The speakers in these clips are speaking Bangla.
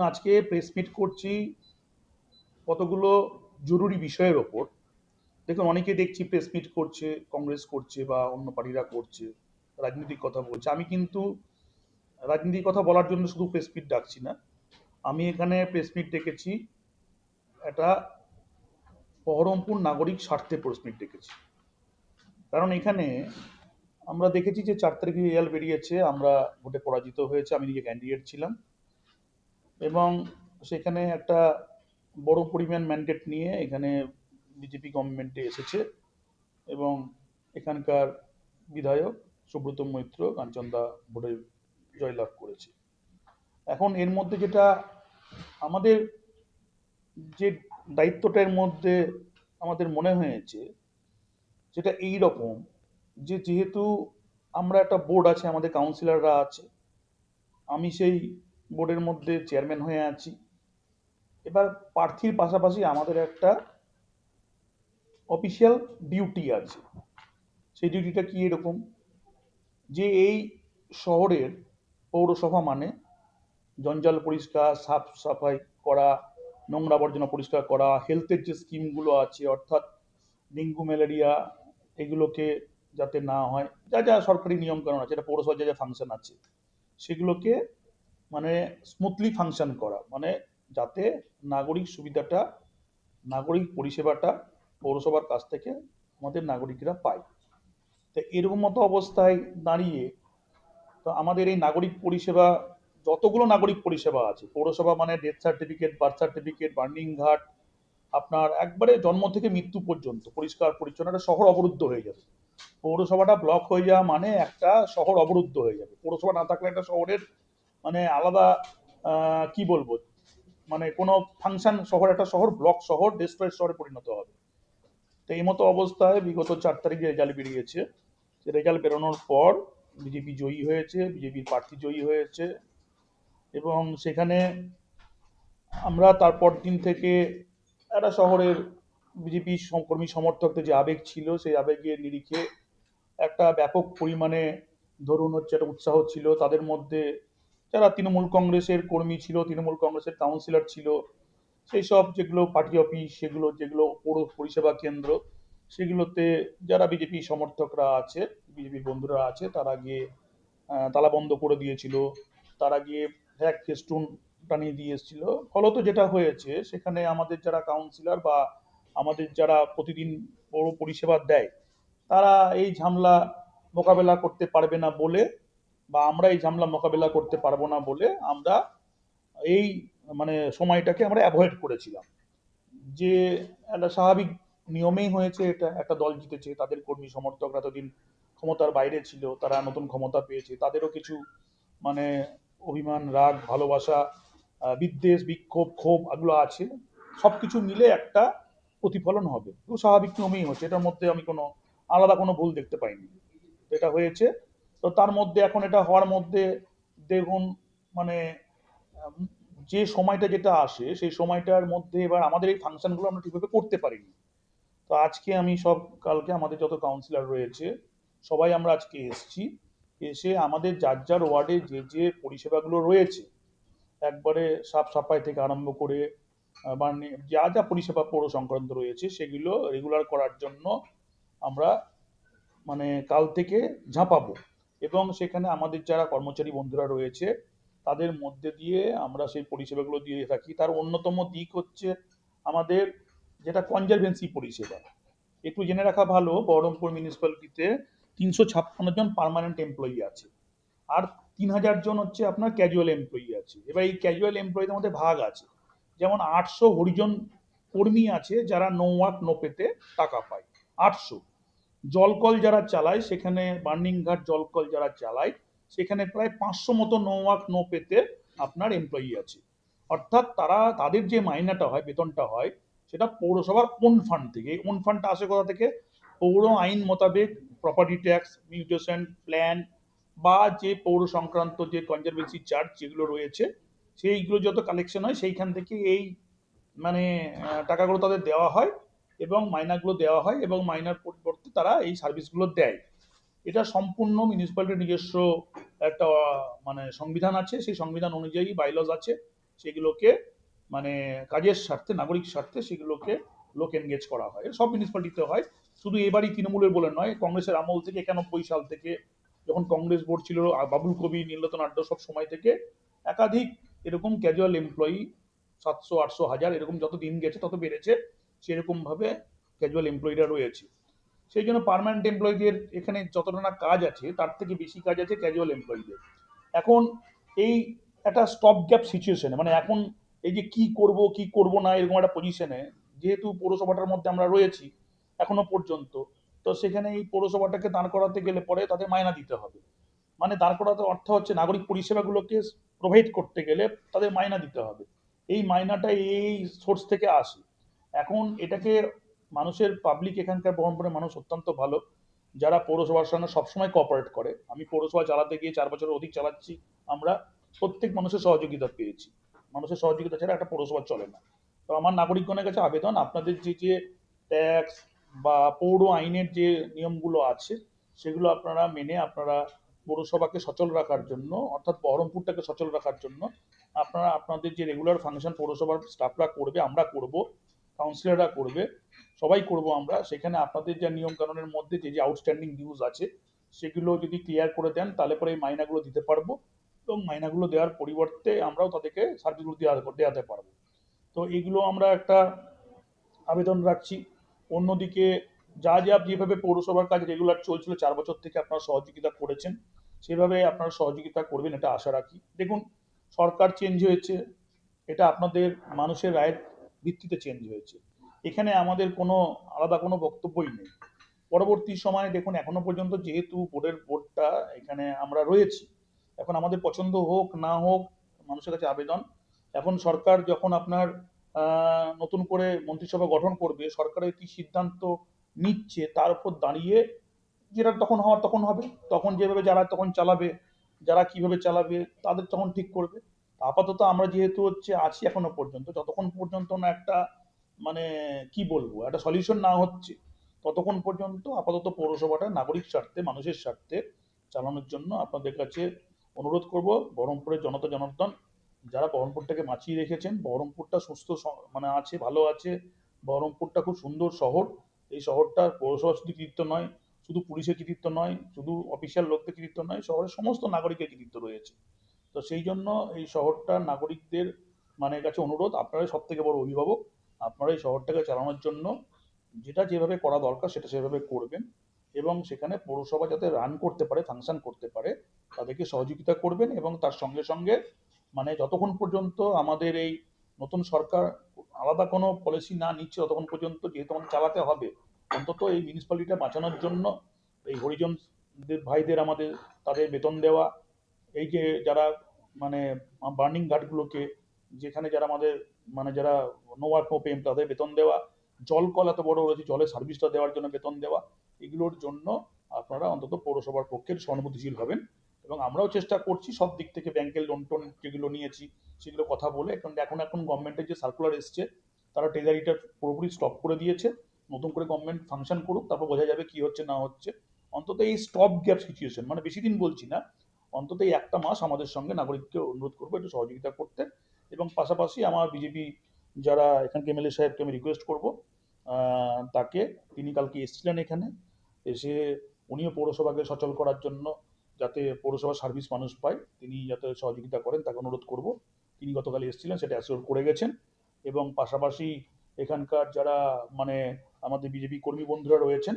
আজকে প্রেস মিট করছি কতগুলো জরুরি বিষয়ের ওপর। দেখুন, অনেকে দেখছি প্রেস মিট করছে, কংগ্রেস করছে বা অন্য পার্টিরা করছে, রাজনৈতিক কথা বলছে। আমি কিন্তু রাজনীতির কথা বলার জন্য শুধু প্রেস মিট ডাকছি না। আমি এখানে প্রেস মিট ডেকেছি একটা বহরমপুর নাগরিক স্বার্থে প্রেস মিট ডেকেছি। কারণ এখানে আমরা দেখেছি যে 4 তারিখে রেজাল্ট বেরিয়েছে, আমরা ভোটে পরাজিত হয়েছে, আমি নিজে ক্যান্ডিডেট ছিলাম এবং সেখানে একটা বড় পরিমাণ ম্যান্ডেট নিয়ে এখানে বিজেপি গভর্নমেন্টে এসেছে এবং এখানকার বিধায়ক সুব্রত মৈত্র কাঞ্চনদা ভোটে জয়লাভ করেছে। এখন এর মধ্যে যেটা আমাদের যে দায়িত্বটার মধ্যে আমাদের মনে হয়েছে যেটা এই রকম, যে যেহেতু আমরা একটা বোর্ড আছে, আমাদের কাউন্সিলররা আছে, আমি সেই বোর্ডের মধ্যে চেয়ারম্যান হয়ে আছি। এবার প্রার্থীর পাশাপাশি আমাদের একটা অফিসিয়াল ডিউটি আছে। সেই ডিউটিটা কি এরকম, যে এই শহরের পৌরসভা মানে জঞ্জাল পরিষ্কার, সাফ সাফাই করা, নোংরা আবর্জনা পরিষ্কার করা, হেলথের যে স্কিমগুলো আছে অর্থাৎ ডেঙ্গু ম্যালেরিয়া এগুলোকে যাতে না হয়, যা যা সরকারি নিয়মকানুন আছে, এটা পৌরসভার যা যা ফাংশন আছে সেগুলোকে মানে স্মুথলি ফাংশন করা, মানে যাতে নাগরিক সুবিধাটা, নাগরিক পরিষেবাটা পৌরসভার কাছ থেকে আমাদের নাগরিকরা পায়। তো এরকম মতো অবস্থায় দাঁড়িয়ে তো আমাদের এই নাগরিক পরিষেবা, যতগুলো নাগরিক পরিষেবা আছে, পৌরসভা মানে death certificate, birth certificate, burning ঘাট, আপনার একবারে জন্ম থেকে মৃত্যু পর্যন্ত পরিষ্কার পরিচ্ছন্ন, একটা শহর অবরুদ্ধ হয়ে যাবে। পৌরসভাটা ব্লক হয়ে যাওয়া মানে একটা শহর অবরুদ্ধ হয়ে যাবে। পৌরসভা না থাকলে একটা শহরের মানে আলাদা কি বলবো, মানে কোনো ফাংশন, শহর একটা শহর ব্লক শহর ডিস্ট্রয়েড শহরে পরিণত হবে। তো এই মতো অবস্থায় বিগত 4 তারিখে রেজাল্ট বেরিয়েছে। রেজাল্ট বেরোনোর পর বিজেপি জয়ী হয়েছে, বিজেপির প্রার্থী জয়ী হয়েছে এবং সেখানে আমরা তারপর দিন থেকে একটা শহরের বিজেপি কর্মী সমর্থকদের যে আবেগ ছিল সেই আবেগের নিরিখে একটা ব্যাপক পরিমাণে ধরুন হচ্ছে একটা উৎসাহ ছিল তাদের মধ্যে। যারা তৃণমূল কংগ্রেসের কর্মী ছিল, তৃণমূল কংগ্রেসের কাউন্সিলর ছিল, সেই সব যেগুলো পার্টি অফিস, সেগুলো যেগুলো পৌর পরিষেবা কেন্দ্র, সেগুলোতে যারা বিজেপি সমর্থকরা আছে, বিজেপির বন্ধুরা আছে, তারা গিয়ে তালা বন্ধ করে দিয়েছিল, তারা গিয়ে ফ্ল্যাগ ফেস্টুন টানিয়ে দিয়ে এসেছিল। ফলত যেটা হয়েছে সেখানে আমাদের যারা কাউন্সিলর বা আমাদের যারা প্রতিদিন পৌর পরিষেবা দেয়, তারা এই ঝামেলা মোকাবেলা করতে পারবে না বলে, বা আমরা এই ঝামেলা মোকাবেলা করতে পারবো না বলে আমরা এই মানে সময়টাকে আমরা অ্যাভয়েড করেছিলাম। যে একটা স্বাভাবিক নিয়মেই হয়েছে, এটা একটা দল জিতেছে, তাদের কর্মী সমর্থকরা এতদিন ক্ষমতার বাইরে ছিল, তারা নতুন ক্ষমতা পেয়েছে, তাদেরও কিছু মানে অভিমান, রাগ, ভালোবাসা, বিদ্বেষ, বিক্ষোভ, ক্ষোভ এগুলো আছে। সবকিছু মিলে একটা প্রতিফলন হবে, খুব স্বাভাবিক নিয়মেই হচ্ছে, এটার মধ্যে আমি কোনো আলাদা কোনো ভুল দেখতে পাইনি। এটা হয়েছে। তো তার মধ্যে এখন এটা হওয়ার মধ্যে দেখুন মানে আম, যে সময়টা যেটা আসে সেই সময়টার মধ্যে এবার আমাদের এই ফাংশনগুলো আমরা ঠিকভাবে করতে পারিনি। তো আজকে আমি সব, কালকে আমাদের যত কাউন্সিলর রয়েছে সবাই আমরা আজকে এসছি, এসে আমাদের যার যার ওয়ার্ডে যে যে পরিষেবাগুলো রয়েছে, একবারে সাফ সাফাই থেকে আরম্ভ করে মানে যা যা পরিষেবা পৌর সংক্রান্ত রয়েছে সেগুলো রেগুলার করার জন্য আমরা মানে কাল থেকে ঝাঁপাবো। এবং সেখানে আমাদের যারা কর্মচারী বন্ধুরা রয়েছে তাদের মধ্যে দিয়ে আমরা সেই পরিষেবাগুলো দিয়ে থাকি। তার অন্যতম দিক হচ্ছে আমাদের যেটা কনজারভেন্সি পরিষেবা। একটু জেনে রাখা ভালো, বহরমপুর মিউনিসিপ্যালিটিতে 356 জন পার্মানেন্ট এমপ্লয়ি আছে, আর 3000 জন হচ্ছে আপনার ক্যাজুয়াল এমপ্লয়ি আছে। এবার এই ক্যাজুয়াল এমপ্লয়িদের মধ্যে ভাগ আছে, যেমন 800 হরিজন কর্মী আছে যারা নো ওয়ার্ক নো পেতে টাকা পায়, 800। জলকল যারা চালায়, সেখানে বার্নিং ঘাট জলকল যারা চালায় সেখানে প্রায় 500 মতো নো ওয়ার্ক নো পেতে আপনার এমপ্লয়ি আছে। অর্থাৎ তারা, তাদের যে মাইনাটা হয়, বেতনটা হয়, সেটা পৌরসভার ওন ফান্ড থেকে। এই ওন ফান্ডটা আসে কোথা থেকে? পৌর আইন মোতাবেক প্রপার্টি ট্যাক্স, মিউটেশন প্ল্যান বা যে পৌর সংক্রান্ত যে কনজারভেন্সি চার্জ যেগুলো রয়েছে, সেইগুলো যত কালেকশন হয় সেইখান থেকে এই মানে টাকাগুলো তাদের দেওয়া হয় এবং মাইনাগুলো দেওয়া হয় এবং মাইনার পরিবর্তে তারা এই সার্ভিসগুলো দেয়। এটা সম্পূর্ণ মিউনিসিপ্যালিটির নিজস্ব একটা মানে সংবিধান আছে, সেই সংবিধান অনুযায়ী বাইলজ আছে, সেগুলোকে মানে কাজের স্বার্থে, নাগরিক স্বার্থে সেগুলোকে লোক এনগেজ করা হয়। সব মিউনিসিপ্যালিটিতে হয়, শুধু এবারই তৃণমূলের বলে নয়, কংগ্রেসের আমল থেকে 91 সাল থেকে যখন কংগ্রেস বোর্ড ছিল, বাবুল কবি, নীলরতন আড্ডা, সব সময় থেকে একাধিক এরকম ক্যাজুয়াল এমপ্লয়ি 700, 800, 1000 এরকম যত দিন গেছে তত বেড়েছে, সেরকম ভাবে ক্যাজুয়াল এমপ্লয়িরা রয়েছে। সেই জন্য পার্মানেন্ট এমপ্লয়ীদের এখানে যতটা না কাজ আছে তার থেকে বেশি কাজ আছে ক্যাজুয়াল এমপ্লয়ীদের। এখন এই একটা স্টপ গ্যাপ সিচুয়েশনে, মানে এখন এই যে কি করব কি করব না এরকম একটা পজিশনে, যেহেতু পৌরসভাটার মধ্যে আমরা রয়েছি এখনো পর্যন্ত, তো সেখানে এই পৌরসভাটাকে দাঁড় করাতে গেলে পরে তাদের মাইনা দিতে হবে। মানে দাঁড় করাতে অর্থ হচ্ছে নাগরিক পরিষেবাগুলোকে প্রোভাইড করতে গেলে তাদের মাইনা দিতে হবে। এই মাইনাটা এই সোর্স থেকে আসে। এখন এটাকে মানুষের, পাবলিক এখানকার বহরমপুরের মানুষ অত্যন্ত ভালো, যারা পৌরসভার সঙ্গে সবসময় কোঅপারেট করে। আমি পৌরসভা চালাতে গিয়ে 4 বছরের অধিক চালাচ্ছি, আমরা প্রত্যেক মানুষের সহযোগিতা পেয়েছি। মানুষের সহযোগিতা ছাড়া একটা পৌরসভা চলে না। তো আমার নাগরিকগণের কাছে আবেদন, আপনাদের যে যে ট্যাক্স বা পৌর আইনের যে নিয়মগুলো আছে সেগুলো আপনারা মেনে আপনারা পৌরসভাকে সচল রাখার জন্য, অর্থাৎ বহরমপুরটাকে সচল রাখার জন্য আপনারা আপনাদের যে রেগুলার ফাংশন পৌরসভার স্টাফরা করবে, আমরা করব, কাউন্সিলররা করবে, সবাই করব আমরা, সেখানে আপনাদের যে নিয়ম কানুনের মধ্যে যে যে আউটস্ট্যান্ডিং ডিউজ আছে সেগুলো যদি ক্লিয়ার করে দেন তাহলে পরে এই মাইনাগুলো দিতে পারবো, এবং মাইনাগুলো দেওয়ার পরিবর্তে আমরাও তাদেরকে সার্ভিসগুলো দেওয়াতে পারবো। তো এগুলো আমরা একটা আবেদন রাখছি। অন্যদিকে যা যা যেভাবে পৌরসভার কাজ রেগুলার চলছিল 4 বছর থেকে আপনারা সহযোগিতা করেছেন, সেভাবে আপনারা সহযোগিতা করবেন এটা আশা রাখি। দেখুন, সরকার চেঞ্জ হয়েছে, এটা আপনাদের মানুষের রায়ের ভিত্তিতে চেঞ্জ হয়েছে, এখানে আমাদের কোনো আলাদা কোনো বক্তব্যই নেই। পরবর্তী সময়ে দেখুন, এখনো পর্যন্ত যেহেতু বোর্ডটা এখানে আমরা রয়েছি, এখন আমাদের পছন্দ হোক না হোক মানুষের কাছে আবেদন, এখন সরকার যখন আপনার নতুন করে মন্ত্রিসভা গঠন করবে, সরকারের কি সিদ্ধান্ত নিচ্ছে তার উপর দাঁড়িয়ে যেটা তখন হওয়ার তখন হবে, তখন যেভাবে যারা তখন চালাবে, যারা কিভাবে চালাবে তাদের তখন ঠিক করবে। আপাতত আমরা যেহেতু হচ্ছে আছি এখনো পর্যন্ত, যতক্ষণ পর্যন্ত না একটা মানে কি বলবো একটা সলিউশন না হচ্ছে, ততক্ষণ পর্যন্ত আপাতত পৌরসভাটা নাগরিক স্বার্থে, মানুষের স্বার্থে চালানোর জন্য আপনাদের কাছে অনুরোধ করব। বহরমপুরের জনতা জনার্দন যারা বহরমপুরটাকে বাঁচিয়ে রেখেছেন, বহরমপুরটা সুস্থ মানে আছে, ভালো আছে, বহরমপুরটা খুব সুন্দর শহর। এই শহরটা পৌরসভা শুধু কৃতিত্ব নয়, শুধু পুলিশের কৃতিত্ব নয়, শুধু অফিসিয়াল লোকদের কৃতিত্ব নয়, শহরের সমস্ত নাগরিকের কৃতিত্ব রয়েছে। তো সেই জন্য এই শহরটা নাগরিকদের মানে কাছে অনুরোধ, আপনারাই সব থেকে বড় অভিভাবক, আপনারা এই শহরটাকে চালানোর জন্য যেটা যেভাবে করা দরকার সেটা সেভাবে করবেন, এবং সেখানে পৌরসভা যাতে রান করতে পারে, ফাংশন করতে পারে, তাদেরকে সহযোগিতা করবেন। এবং তার সঙ্গে সঙ্গে মানে যতক্ষণ পর্যন্ত আমাদের এই নতুন সরকার আলাদা কোনো পলিসি না নিচ্ছে ততক্ষণ পর্যন্ত, যেহেতু আমাদের চালাতে হবে, অন্তত এই মিউনিসিপ্যালিটিটা বাঁচানোর জন্য এই হরিজনদের ভাইদের আমাদের তাদের বেতন দেওয়া, এই যে যারা মানে বার্নিং ঘাটগুলোকে, যেখানে যারা আমাদের মানে যারা নো ওয়ার্ক নো পেম তাদের বেতন দেওয়া, জল কল এত বড় রয়েছে জলের সার্ভিসটা দেওয়ার জন্য বেতন দেওয়া, এগুলোর জন্য আপনারা অন্তত পৌরসভার পক্ষে সহানুভূতিশীল হবেন। এবং আমরাও চেষ্টা করছি সব দিক থেকে, ব্যাংকের লোন টোন যেগুলো নিয়েছি সেগুলো কথা বলে, কারণ এখন গভর্নমেন্টের যে সার্কুলার এসছে তারা ট্রেজারিটা পুরোপুরি স্টপ করে দিয়েছে, নতুন করে গভর্নমেন্ট ফাংশন করুক, তারপর বোঝা যাবে কি হচ্ছে না হচ্ছে। অন্তত এই স্টপ গ্যাপ সিচুয়েশন, মানে বেশি দিন বলছি না, অন্তত এই একটা মাস আমাদের সঙ্গে নাগরিককে অনুরোধ করবো একটু সহযোগিতা করতে। এবং পাশাপাশি আমার বিজেপি যারা এখানকে এমএলএ সাহেবকে আমি রিকোয়েস্ট করবো, তাকে, তিনি কালকে এসেছিলেন এখানে, এসে উনিও পৌরসভাকে সচল করার জন্য, যাতে পৌরসভার সার্ভিস মানুষ পায়, তিনি যাতে সহযোগিতা করেন তাকে অনুরোধ করব। তিনি গতকাল এসেছিলেন, সেটা অ্যাসিওর করে গেছেন। এবং পাশাপাশি এখানকার যারা মানে আমাদের বিজেপি কর্মী বন্ধুরা রয়েছেন,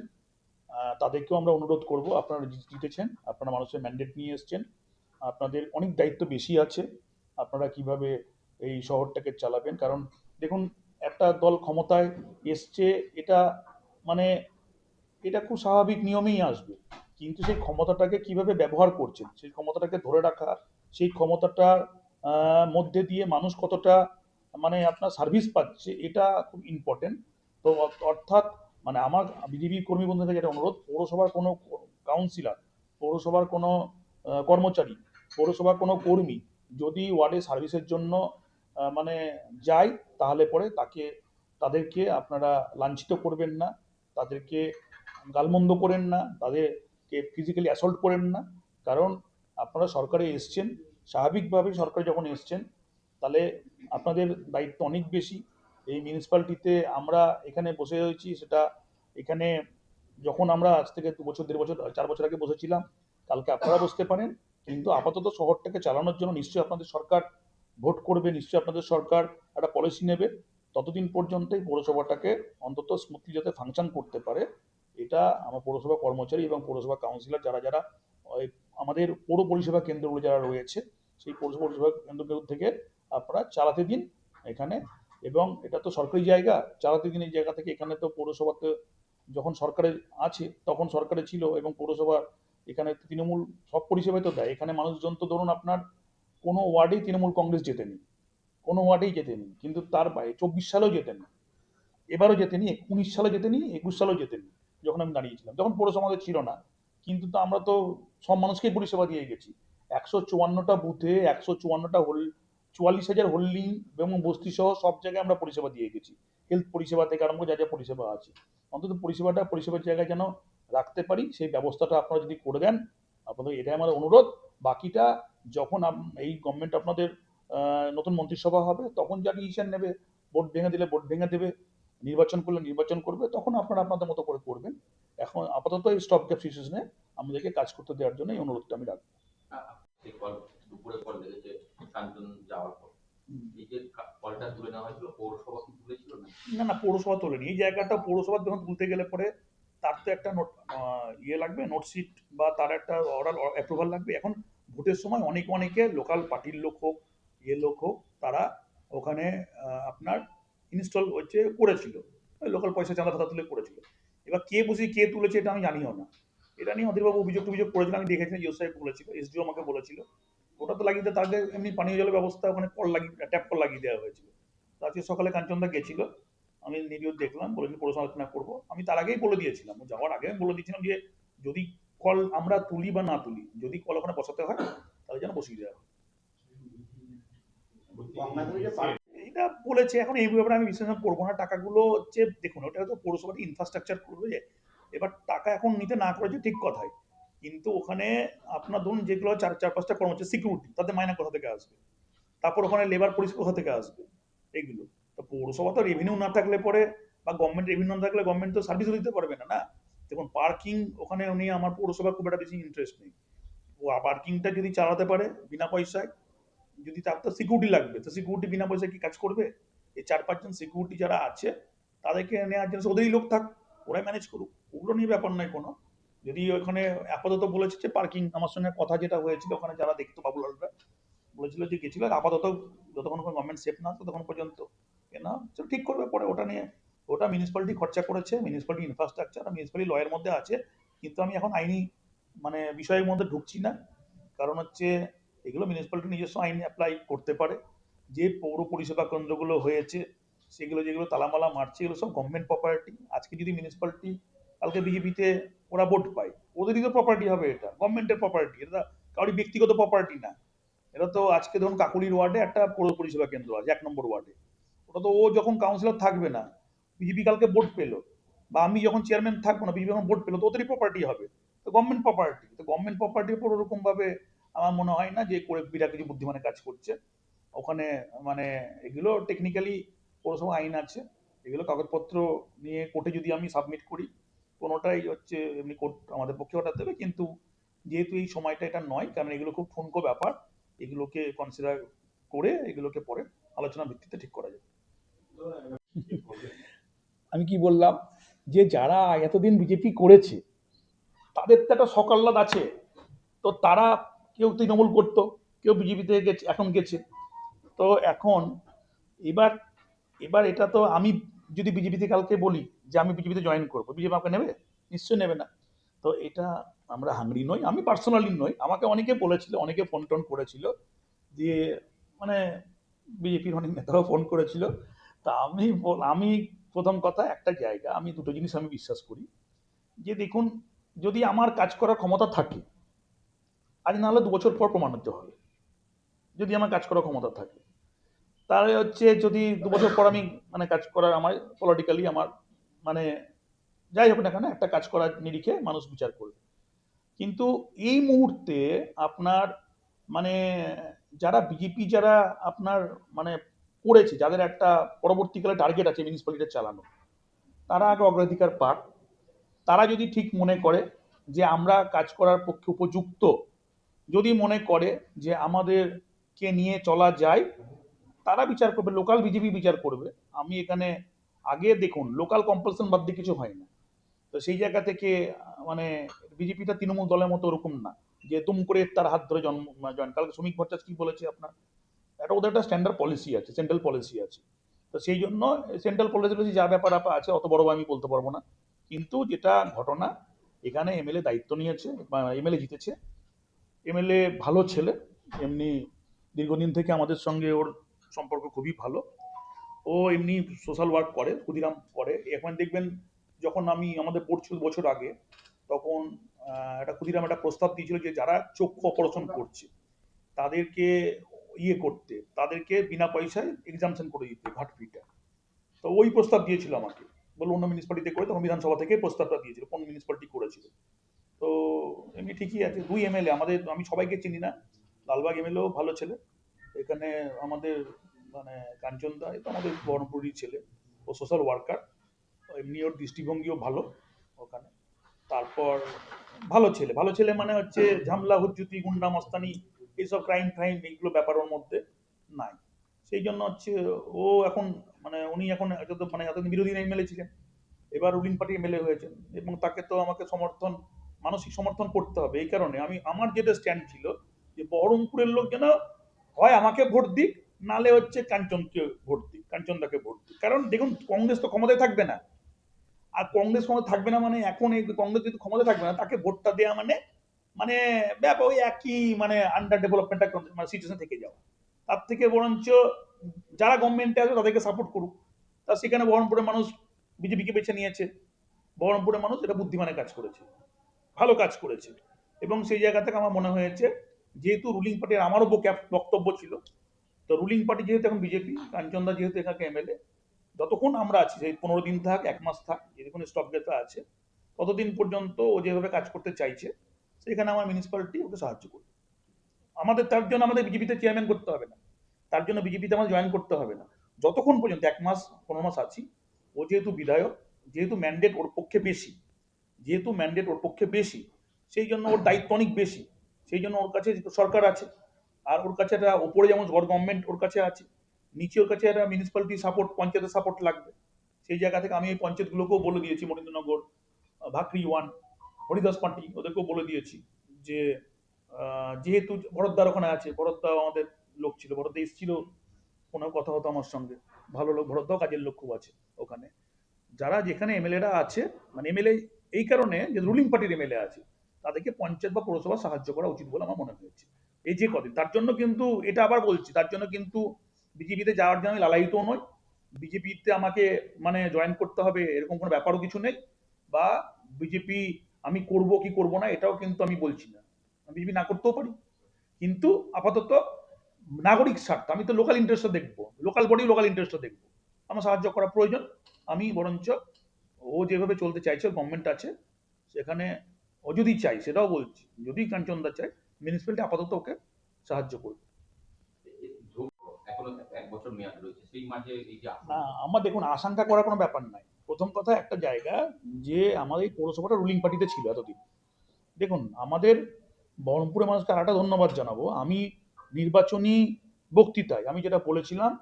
তাদেরকেও আমরা অনুরোধ করব, আপনারা জিতেছেন, আপনারা মানুষের ম্যান্ডেট নিয়ে এসছেন, আপনাদের অনেক দায়িত্ব বেশি আছে, আপনারা কিভাবে এই শহরটাকে চালাবেন। কারণ দেখুন, একটা দল ক্ষমতায় এসছে, এটা মানে এটা খুব স্বাভাবিক নিয়মেই আসবে, কিন্তু সেই ক্ষমতাটাকে কিভাবে ব্যবহার করছেন, সেই ক্ষমতাটাকে ধরে রাখা, সেই ক্ষমতাটার মধ্যে দিয়ে মানুষ কতটা মানে আপনার সার্ভিস পাচ্ছে, এটা খুব ইম্পর্টেন্ট। তো অর্থাৎ মানে আমার বিজেপি কর্মী বন্ধুদের কাছে একটা অনুরোধ, পৌরসভার কোনো কাউন্সিলর, পৌরসভার কোনো কর্মচারী, পৌরসভার কোনো কর্মী যদি ওয়ার্ডে সার্ভিসের জন্য মানে যায়, তাহলে পরে তাদেরকে আপনারা লাঞ্ছিত করবেন না, তাদেরকে গালমন্দ করেন না, তাদেরকে ফিজিক্যালি অ্যাসল্ট করেন না। কারণ আপনারা সরকারে এসছেন, স্বাভাবিকভাবে সরকারে যখন এসছেন তাহলে আপনাদের দায়িত্ব অনেক বেশি। এই মিউনিসিপ্যালিটিতে আমরা এখানে বসে রয়েছি, সেটা এখানে যখন আমরা আজ থেকে 2 বছর 1.5 বছর 4 বছর আগে বসেছিলাম, কালকে আপনারা বসতে পারেন, কিন্তু আপাতত শহরটাকে চালানোর জন্য নিশ্চয়ই আপনাদের সরকার ভোট করবে, নিশ্চয়ই আপনাদের সরকার একটা পলিসি নেবে। ততদিন পর্যন্ত এই পৌরসভাটাকে অন্তত স্মুথলি যাতে ফাংশন করতে পারে, এটা আমার পৌরসভা কর্মচারী এবং পৌরসভা কাউন্সিলর যারা যারা ওই আমাদের পৌর পরিষেবা কেন্দ্রগুলো যারা রয়েছে, সেই পরিষেবা কেন্দ্রগুলো থেকে আপনারা চালাতে দিন এখানে। এবং এটা তো সরকারি জায়গা, চালাতে দিন এই জায়গা থেকে। এখানে তো পৌরসভাতে যখন সরকারের আছে তখন সরকারে ছিল, এবং পৌরসভা এখানে তৃণমূল সব পরিষেবাই তো দেয়। এখানে মানুষজন তো ধরুন আপনার কোনো ওয়ার্ডেই তৃণমূল কংগ্রেস জেতেনি, কোনো ওয়ার্ডেই জেতেনি, কিন্তু তার বাইরে 24 সালেও জেতেনি, এবারও জেতেনি, 19 সালে জেতেনি, 21 সালেও জেতেনি যখন আমি দাঁড়িয়েছিলাম, যখন পৌরসভা আমাদের ছিল না। কিন্তু তো আমরা তো সব মানুষকেই পরিষেবা দিয়ে গেছি। 154টা বুথে 154টা 44,000 হোল্ডিং এবং বস্তি সহ সব জায়গায় আমরা পরিষেবা দিয়ে গেছি। হেলথ পরিষেবা থেকে আরম্ভ করে যা যা পরিষেবা আছে, অন্তত পরিষেবার জায়গায় যেন রাখতে পারি, সেই ব্যবস্থাটা আপনারা যদি করে দেন, আপনাদের এটাই আমার অনুরোধ। বাকিটা যখন এই গভর্নমেন্ট আপনাদের নতুন মন্ত্রিসভা হবে, তখন যা ডিসিশন নেবে, ভোট ভেঙে দিলে ভোট ভেঙে দেবে, নির্বাচন করলে নির্বাচন করবে, তখন আপনারা আপনাদের মতো করে করবেন। এখন আপাতত এই স্টপ গ্যাপ সিচুয়েশনে আমাদেরকে কাজ করতে দেওয়ার জন্য এই অনুরোধটা আমি রাখবো। দুপুরের পর লেগেছে শান্তনু যাওয়ার পর এই যে কলটা তুলে নেওয়া হয়েছিল, পৌরসভা কি তুলেছিল না? না না, পৌরসভা তোলেনি। এই জায়গাটা পৌরসভা যখন তুলতে গেলে পরে তার তো একটা নোট ইয়ে লাগবে, নোটশিট, বা তার একটা অর্ডার অ্যাপ্রুভাল লাগবে। এখন ভোটের সময় অনেকে লোকাল পার্টির লোক হোক, লোক হোক, তারা ওখানে আপনার ইনস্টল হচ্ছে করেছিল, লোকাল পয়সা চাঁদা ফাঁদা তুলে করেছিল। এবার কে বুঝি কে তুলেছে এটা আমি জানিও না। এটা নিয়ে অধীরবাবু অভিযোগ করেছিল, আমি দেখেছিলাম, ইউ সাহেব বলেছিল, এসডিও আমাকে বলেছিল। ওটা তো লাগিয়ে দেয়, তাদের এমনি পানীয় জলের ব্যবস্থা ওখানে কল লাগিয়ে, ট্যাপ কল লাগিয়ে দেওয়া হয়েছিল। তো আজকে সকালে কাঞ্চনদা গেছিল, আমি ভিডিও দেখলাম, বলেছি পৌরসভা আলোচনা করবো। আমি তার আগেই বলে দিয়েছিলাম, যাওয়ার আগে আমি বলে দিয়েছিলাম যে যদি কল আমরা তুলি বা না তুলি, যদি কল ওখানে বসাতে হয় তাহলে যেন বসিয়ে দেওয়া হয়। এটা বলেছে। এখন এই ব্যাপারে আমি বিশ্লেষণ করবো না। টাকাগুলো হচ্ছে, দেখুন, ওটা হয়তো পৌরসভাটি ইনফ্রাস্ট্রাকচার করবে, এবার টাকা এখন নিতে না করেছে ঠিক কথাই, কিন্তু ওখানে আপনার ধরুন যেগুলো 4-5টা কর্মচারী সিকিউরিটি, তাদের মাইনা কোথা থেকে আসবে? তারপর ওখানে লেবার পরিষেবা কোথা থেকে আসবে? এইগুলো তো পৌরসভা তো রেভিনিউ না থাকলে পরে, বা গভর্নমেন্ট রেভিনিউ না থাকলে গভর্নমেন্ট তো সার্ভিসও দিতে পারবে না। না, দেখুন, পার্কিং ওখানে নিয়ে আমার পৌরসভা খুব একটা বেশি ইন্টারেস্ট নেই। ও পার্কিংটা যদি চালাতে পারে বিনা পয়সায়, যদি তার তো সিকিউরিটি লাগবে, তো সিকিউরিটি বিনা পয়সায় কি কাজ করবে? এই 4-5 জন সিকিউরিটি যারা আছে তাদেরকে নেওয়ার জন্য ওদেরই লোক থাক, ওরাই ম্যানেজ করুক, ওগুলো নিয়ে ব্যাপার নয় কোনো। যদি ওখানে আপাতত বলেছে যে পার্কিং, আমার সঙ্গে কথা যেটা হয়েছিল ওখানে যারা দেখতো, বাবুলালরা বলেছিল যে গেছিল, আপাতত যতক্ষণ গভর্নমেন্ট সেফ না ততক্ষণ পর্যন্ত কেনা ঠিক করবে, পরে ওটা নিয়ে। ওটা মিউনিসিপ্যালিটি খরচা করেছে, মিউনিসিপ্যালিটি ইনফ্রাস্ট্রাকচার মিউনিসিপ্যালিটি লয়ের মধ্যে আছে। কিন্তু আমি এখন আইনি মানে বিষয়ের মধ্যে ঢুকছি না, কারণ হচ্ছে এগুলো মিউনিসিপ্যালিটি নিজস্ব আইন অ্যাপ্লাই করতে পারে। যে পৌর পরিষেবা কেন্দ্রগুলো হয়েছে সেগুলো যেগুলো তালামালা মারছে, এগুলো সব গভর্নমেন্ট প্রপার্টি। আজকে যদি মিউনিসিপ্যালিটি কালকে বিজেপিতে ওরা ভোট পায়, ওদেরই তো প্রপার্টি হবে, এটা গভর্নমেন্টের প্রপার্টি, এটা কারোর ব্যক্তিগত প্রপার্টি না। এটা তো আজকে ধরুন কাকুলির ওয়ার্ডে একটা পৌর পরিষেবা কেন্দ্র আছে 1 নম্বর ওয়ার্ডে, ওটা তো ও যখন কাউন্সিলর থাকবে না, বিজেপি কালকে ভোট পেলো, বা আমি যখন চেয়ারম্যান থাকবো না, বিজেপি যখন ভোট পেলো, তো ওদেরই প্রপার্টি হবে, তো গভর্নমেন্ট প্রপার্টি। তো গভর্নমেন্ট প্রপার্টির উপর ওরকম ভাবে আমার মনে হয় না যে করে বিরাট কিছু বুদ্ধিমানের কাজ করছে ওখানে। মানে এগুলো টেকনিক্যালি পৌরসভা আইন আছে, এগুলো কাগজপত্র নিয়ে কোর্টে যদি আমি সাবমিট করি, কোনোটাই হচ্ছে এমনি কোর্ট আমাদের পক্ষে অর্ডার দেবে। কিন্তু যেহেতু এই সময়টা এটা নয়, কারণ এগুলো খুব ঠুনকো ব্যাপার, এগুলোকে কনসিডার করে এগুলোকে পরে আলোচনার ভিত্তিতে ঠিক করা যাবে। আমি কি বললাম যে যারা এতদিন বিজেপি করেছে তাদের তো একটা সকাল্লাদ আছে, তো তারা কেউ তৃণমূল করতো, কেউ বিজেপিতে গেছে, এখন গেছে। তো এখন এবার এবার এটা তো আমি যদি বিজেপিতে কালকে বলি যে আমি বিজেপিতে জয়েন করবো, বিজেপি আমাকে নেবে? নিশ্চয়ই নেবে না। তো এটা আমরা হাংরি নই, আমি পার্সোনালি নই, আমাকে অনেকে বলেছিল, অনেকে ফোন টোন করেছিল, যে মানে বিজেপির অনেক নেতারাও ফোন করেছিল। তা আমি প্রথম কথা একটা জায়গা, আমি দুটো জিনিস আমি বিশ্বাস করি, যে দেখুন, যদি আমার কাজ করার ক্ষমতা থাকে, আজ না হলে 2 বছর পর প্রমাণিত হবে, যদি আমার কাজ করার ক্ষমতা থাকে, তাহলে হচ্ছে যদি 2 বছর পর আমি মানে কাজ করার আমার পলিটিক্যালি আমার মানে যাই হোক না কেন একটা কাজ করার নিরিখে মানুষ বিচার করবে। কিন্তু এই মুহূর্তে আপনার মানে যারা বিজেপি যারা আপনার মানে করেছে, যাদের একটা পরবর্তীকালে টার্গেট আছে মিউনিসিপ্যালিটি চালানো, তারা আগে অগ্রাধিকার পাক। তারা যদি ঠিক মনে করে যে আমরা কাজ করার পক্ষে উপযুক্ত, যদি মনে করে যে আমাদেরকে নিয়ে চলা যায়, তারা বিচার করবে, লোকাল বিজেপি বিচার করবে। আমি এখানে আগে দেখুন লোকাল কম্পালশন বাদ দিয়ে কিছু হয় না। তো সেই জায়গা থেকে মানে বিজেপিটা তৃণমূল দলের মতো ওরকম না যে তুম করে তার হাত ধরে জয়েন। কালকে শ্রমিক ভট্টাচ কি বলেছে আপনার, একটা ওদের একটা স্ট্যান্ডার্ড পলিসি আছে, সেন্ট্রাল পলিসি আছে। তো সেই জন্য সেন্ট্রাল পলিসি যা ব্যাপার আপা আছে অত বড় আমি বলতে পারবো না। কিন্তু যেটা ঘটনা, এখানে এমএলএ দায়িত্ব নিয়েছে, এমএলএ জিতেছে। এমএলএ ভালো ছেলে, এমনি দীর্ঘদিন থেকে আমাদের সঙ্গে ওর সম্পর্ক খুবই ভালো। ও এমনি সোশ্যাল ওয়ার্ক করে, ক্ষুদিরাম করে। এখন দেখবেন যখন আমি আমাদের পড়ছিল বছর আগে, তখন একটা ক্ষুদিরাম একটা প্রস্তাব দিয়েছিল যে যারা চক্ষু অপারেশন করছে তাদেরকে করতে, তাদেরকে বিনা পয়সায় এক্সামশন করে দিতে ঘাট ফিটা। তো ওই প্রস্তাব দিয়েছিল আমাকে, বললো অন্য মিউনিসিপালিটিতে করে, তখন বিধানসভা থেকে প্রস্তাবটা দিয়েছিল, কোন মিউনিসিপালিটি করেছিল। তো এমনি ঠিকই আছে, দুই এমএলএ আমাদের, আমি সবাইকে চিনি না। লালবাগ এমএলএও ভালো ছেলে। এখানে আমাদের মানে কাঞ্চন দা, তো আমাদের বহরমপুরই ছেলে, ও সোশ্যাল ওয়ার্কার, এমনি ওর দৃষ্টিভঙ্গিও ভালো ওখানে। তারপর ভালো ছেলে, ভালো ছেলে মানে হচ্ছে ঝামলা হুজ্জুতি গুন্ডা মস্তানি এইসব ক্রাইম ফাইম এইগুলো ব্যাপার ওর মধ্যে নাই। সেই জন্য হচ্ছে ও এখন মানে উনি এখন এতদিন বিরোধী এমএলএ ছিলেন, এবার রুলিং পার্টি এমএলএ হয়েছেন, এবং তাকে তো আমাকে সমর্থন, মানসিক সমর্থন করতে হবে। এই কারণে আমার যেটা স্ট্যান্ড ছিল যে বহরমপুরের লোক যেন হয় আমাকে ভোট দিক, নালে হচ্ছে কাঞ্চনকে ভোট দিক, কাঞ্চনদাকে ভোট দিক। কারণ দেখুন কংগ্রেস তো ক্ষমতায় থাকবে না, আর কংগ্রেস ক্ষমতা থাকবে না মানে এখন এই কংগ্রেস যদি ক্ষমতা থাকবে না, তাকে ভোটটা দেওয়া মানে মানে ব্যাপার ওই একই মানে আন্ডার ডেভেলপমেন্ট মানে সিচুয়েশন থেকে যাওয়া। তার থেকে বরঞ্চ যারা গভর্নমেন্টে আছে তাদেরকে সাপোর্ট করুক। তা সেখানে বহরমপুরের মানুষ বিজেপিকে বেছে নিয়েছে। বহরমপুরের মানুষ এটা বুদ্ধিমানের কাজ করেছে, ভালো কাজ করেছে। এবং সেই জায়গা থেকে আমার মনে হয়েছে, যেহেতু রুলিং পার্টির আমারও বক্তব্য ছিল, তো রুলিং পার্টি যেহেতু এখন বিজেপি, কাঞ্চনদা যেহেতু এখানে এমএলএ, যতক্ষণ আমরা আছি, সেই 15 দিন থাক, 1 মাস থাক, যেরকম স্টপ গেটা আছে, ততদিন পর্যন্ত ও যেভাবে কাজ করতে চাইছে, সেখানে আমার মিউনিসিপ্যালিটি ওকে সাহায্য করবে। তার জন্য আমাদের বিজেপিতে চেয়ারম্যান করতে হবে না, তার জন্য বিজেপিতে আমাদের জয়েন করতে হবে না। যতক্ষণ পর্যন্ত 1 মাস 15 মাস আছি, ও যেহেতু বিধায়ক, যেহেতু ম্যান্ডেট ওর পক্ষে বেশি, যেহেতু ম্যান্ডেট ওর পক্ষে বেশি, সেই জন্য ওর দায়িত্ব অনেক বেশি। সেই জন্য ওর কাছে সরকার আছে, আর ওর কাছে একটা ওপরে যেমন গভর্নমেন্ট ওর কাছে আছে, নিচে ওর কাছে একটা মিউনিসিপ্যালিটি সাপোর্ট, পঞ্চায়েতের সাপোর্ট লাগবে। সেই জায়গা থেকে আমি এই পঞ্চায়েতগুলোকেও বলে দিয়েছি, মনীন্দ্রনগর, ভাকরি ওয়ান, হরিদাস পার্টি, ওদেরকেও বলে দিয়েছি যে যেহেতু ভরতদার ওখানে আছে, ভরতদাও আমাদের লোক ছিল, ভরতদা এসেছিল, কোনো কথা হতো আমার সঙ্গে, ভালো লোক, ভরতদাও কাজের লোক খুব আছে ওখানে। যারা যেখানে এমএলএরা আছে, মানে এমএলএ এই কারণে যে রুলিং পার্টির এমএলএ আছে, তাদেরকে পঞ্চায়েত বা পৌরসভা সাহায্য করা উচিত বলে আমার মনে হয়েছে এই যে কদিন। তার জন্য কিন্তু এটা আবার বলছি, তার জন্য কিন্তু বিজেপিতে যাওয়ার জন্য আমি লালায়িত নই। বিজেপিতে আমাকে মানে জয়েন করতে হবে এরকম কোনো ব্যাপারও কিছু নেই, বা বিজেপি আমি করব কি করব না এটাও কিন্তু আমি বলছি না, আমি বিজেপি না করতেও পারি। কিন্তু আপাতত নাগরিক স্বার্থ, আমি তো লোকাল ইন্টারেস্টটা দেখবো, লোকাল বডি লোকাল ইন্টারেস্টটা দেখবো, আমার সাহায্য করা প্রয়োজন। আমি বরঞ্চ ও যেভাবে চলতে চাইছে, গভর্নমেন্ট আছে সেখানে, ও যদি চাই, সেটাও বলছি, যদি কাঞ্চনদা চায়, মিউনিসিপ্যালিটি আপাতত ওকে সাহায্য করবে। এখনো 1 বছর মেয়াদ রয়েছে, সেই মাঝে এই যে না, আমার দেখুন আশঙ্কা করার কোনো ব্যাপার নাই। প্রথম কথা একটা জায়গা, যে আমাদের এই পৌরসভাটা রুলিং পার্টিতে ছিল এতদিন। দেখুন আমাদের বহরমপুরের মানুষকে আর একটা ধন্যবাদ জানাবো। আমি নির্বাচনী বক্তৃতায় আমি যেটা বলেছিলাম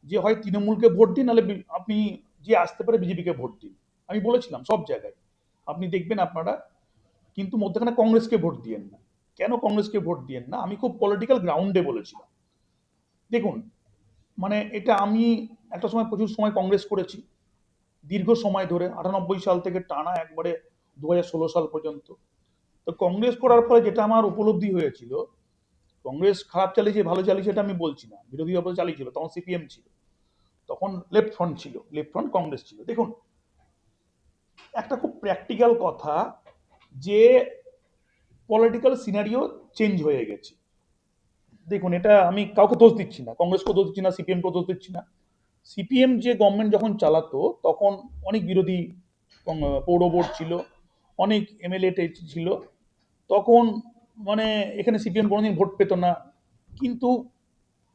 যে হয় তৃণমূলকে ভোট দিন, নাহলে আপনি যে আসতে পারে বিজেপিকে ভোট দিন, আমি বলেছিলাম সব জায়গায়, আপনি দেখবেন আপনারা। কিন্তু মধ্যখানে কংগ্রেসকে ভোট দিয়েন না। কেন কংগ্রেসকে ভোট দিয়েন না, আমি খুব পলিটিক্যাল গ্রাউন্ডে বলেছিলাম। দেখুন মানে এটা আমি একটা সময় প্রচুর সময় কংগ্রেস করেছি, দীর্ঘ সময় ধরে 98 সাল থেকে টানা একবারে 2016 সাল পর্যন্ত। তো কংগ্রেস করার পরে যেটা আমার উপলব্ধি হয়েছিল, কংগ্রেস খারাপ চালিয়েছে ভালো চালিয়েছে এটা আমি বলছি না, বিরোধী দল চালিয়েছিল, তখন সিপিএম ছিল, তখন লেফট ফ্রন্ট ছিল, লেফট ফ্রন্ট কংগ্রেস ছিল। দেখুন একটা খুব প্র্যাকটিক্যাল কথা, যে পলিটিক্যাল সিনারিও চেঞ্জ হয়ে গেছে। দেখুন এটা আমি কাউকে দোষ দিচ্ছি না, কংগ্রেসকেও দোষ দিচ্ছি না, সিপিএমকেও দোষ দিচ্ছি না। সিপিএম যে গভর্নমেন্ট যখন চালাতো তখন অনেক বিরোধী পৌর বোর্ড ছিল, অনেক এমএলএ ছিল, তখন মানে এখানে সিপিএম কোনোদিন ভোট পেত না। কিন্তু